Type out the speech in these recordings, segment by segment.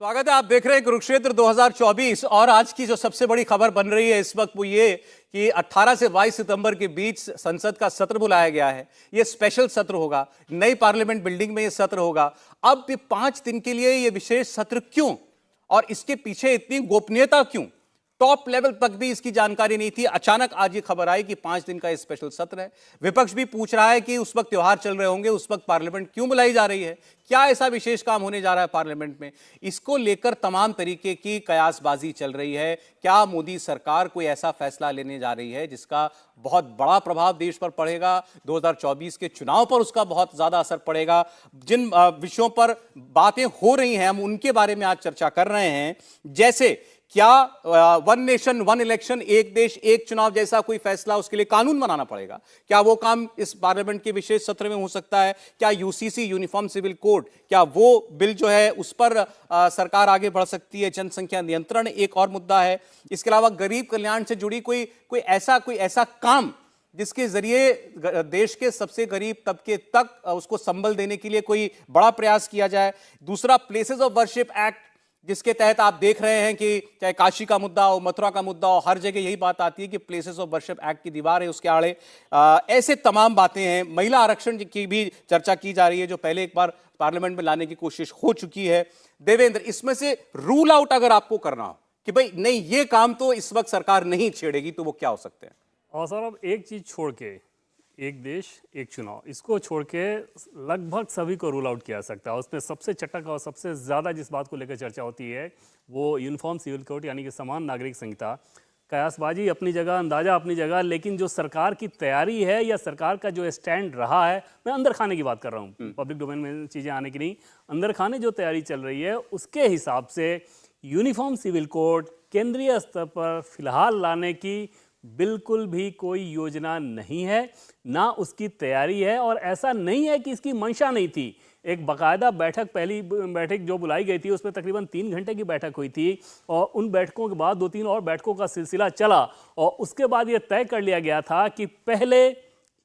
स्वागत है। आप देख रहे हैं कुरुक्षेत्र 2024 और आज की जो सबसे बड़ी खबर बन रही है इस वक्त वो ये कि 18 से 22 सितंबर के बीच संसद का सत्र बुलाया गया है। ये स्पेशल सत्र होगा, नई पार्लियामेंट बिल्डिंग में ये सत्र होगा। अब ये 5 दिन के लिए ये विशेष सत्र क्यों और इसके पीछे इतनी गोपनीयता क्यों? टॉप लेवल तक भी इसकी जानकारी नहीं थी। अचानक आज ये खबर आई कि 5 दिन का ये स्पेशल सत्र है। विपक्ष भी पूछ रहा है कि उस वक्त त्योहार चल रहे होंगे, उस वक्त पार्लियामेंट क्यों बुलाई जा रही है? क्या ऐसा विशेष काम होने जा रहा है पार्लियामेंट में? इसको लेकर तमाम तरीके की कयासबाजी चल रही है। क्या मोदी सरकार कोई ऐसा फैसला लेने जा रही है जिसका बहुत बड़ा प्रभाव देश पर पड़ेगा? 2024 के चुनाव पर उसका बहुत ज्यादा असर पड़ेगा। जिन विषयों पर बातें हो रही हैं हम उनके बारे में आज चर्चा कर रहे हैं। जैसे क्या वन नेशन वन इलेक्शन, एक देश एक चुनाव जैसा कोई फैसला, उसके लिए कानून बनाना पड़ेगा? क्या वो काम इस पार्लियामेंट के विशेष सत्र में हो सकता है? क्या यूसीसी यूनिफॉर्म सिविल कोड, क्या वो बिल जो है उस पर सरकार आगे बढ़ सकती है? जनसंख्या नियंत्रण एक और मुद्दा है। इसके अलावा गरीब कल्याण से जुड़ी कोई ऐसा काम जिसके जरिए देश के सबसे गरीब तबके तक उसको संबल देने के लिए कोई बड़ा प्रयास किया जाए। दूसरा, प्लेसेस ऑफ वर्शिप एक्ट, जिसके तहत आप देख रहे हैं कि चाहे काशी का मुद्दा हो, मथुरा का मुद्दा हो, हर जगह यही बात आती है कि प्लेसेस ऑफ वर्शिप एक्ट की दीवार है उसके आड़े। ऐसे तमाम बातें हैं। महिला आरक्षण की भी चर्चा की जा रही है जो पहले एक बार पार्लियामेंट में लाने की कोशिश हो चुकी है। देवेंद्र, इसमें से रूल आउट अगर आपको करना हो कि भाई नहीं ये काम तो इस वक्त सरकार नहीं छेड़ेगी, तो वो क्या हो सकते हैं? और सर, अब एक चीज छोड़ के, एक देश एक चुनाव, इसको छोड़ के लगभग सभी को रूल आउट किया जा सकता है। उसमें सबसे चटक और सबसे ज़्यादा जिस बात को लेकर चर्चा होती है वो यूनिफॉर्म सिविल कोड यानी कि समान नागरिक संहिता। कयासबाजी अपनी जगह, अंदाजा अपनी जगह, लेकिन जो सरकार की तैयारी है या सरकार का जो स्टैंड रहा है, मैं अंदर खाने की बात कर रहा हूँ, पब्लिक डोमेन में चीज़ें आने की नहीं, अंदर खाने जो तैयारी चल रही है उसके हिसाब से यूनिफॉर्म सिविल कोड केंद्रीय स्तर पर फिलहाल लाने की बिल्कुल भी कोई योजना नहीं है, ना उसकी तैयारी है। और ऐसा नहीं है कि इसकी मंशा नहीं थी। एक बाकायदा बैठक, पहली बैठक जो बुलाई गई थी उसमें तकरीबन 3 घंटे की बैठक हुई थी और उन बैठकों के बाद 2-3 और बैठकों का सिलसिला चला और उसके बाद ये तय कर लिया गया था कि पहले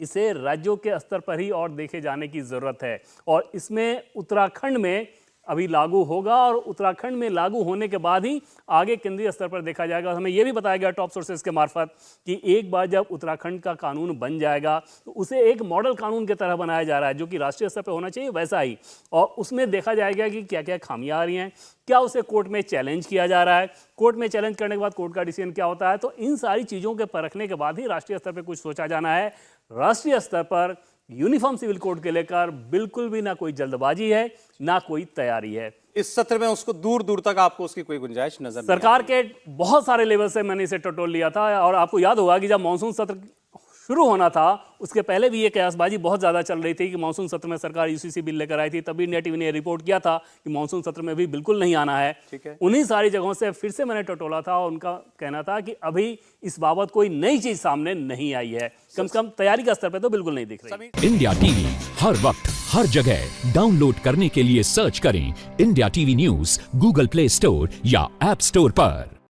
इसे राज्यों के स्तर पर ही और देखे जाने की ज़रूरत है और इसमें उत्तराखंड में अभी लागू होगा और उत्तराखंड में लागू होने के बाद ही आगे केंद्रीय स्तर पर देखा जाएगा। हमें यह भी बताया गया टॉप सोर्सेज के मार्फत कि एक बार जब उत्तराखंड का कानून बन जाएगा तो उसे एक मॉडल कानून की तरह बनाया जा रहा है जो कि राष्ट्रीय स्तर पर होना चाहिए वैसा ही, और उसमें देखा जाएगा कि क्या क्या खामियां आ रही हैं, क्या उसे कोर्ट में चैलेंज किया जा रहा है, कोर्ट में चैलेंज करने के बाद कोर्ट का डिसीजन क्या होता है। तो इन सारी चीज़ों के परखने के बाद ही राष्ट्रीय स्तर पर कुछ सोचा जाना है। राष्ट्रीय स्तर पर यूनिफॉर्म सिविल कोड के लेकर बिल्कुल भी ना कोई जल्दबाजी है, ना कोई तैयारी है। इस सत्र में उसको दूर दूर तक आपको उसकी कोई गुंजाइश नजर नहीं सरकार के बहुत सारे लेवल से मैंने इसे टटोल लिया था और आपको याद होगा कि जब मानसून सत्र शुरू होना था उसके पहले भी ये कयासबाजी बहुत ज़्यादा चल रही थी कि मानसून सत्र में सरकार यूसीसी बिल लेकर आई थी। तभी इंडिया टीवी ने रिपोर्ट किया था कि मानसून सत्र में भी बिल्कुल नहीं आना है। उन्हीं सारी जगहों से फिर से मैंने टटोला था और उनका कहना था कि अभी इस बाबत कोई नई चीज सामने नहीं आई है, कम से कम तैयारी का स्तर पर तो बिल्कुल नहीं दिख रही। इंडिया टीवी हर वक्त हर जगह डाउनलोड करने के लिए सर्च करें India TV news Google play store या ऐप स्टोर पर।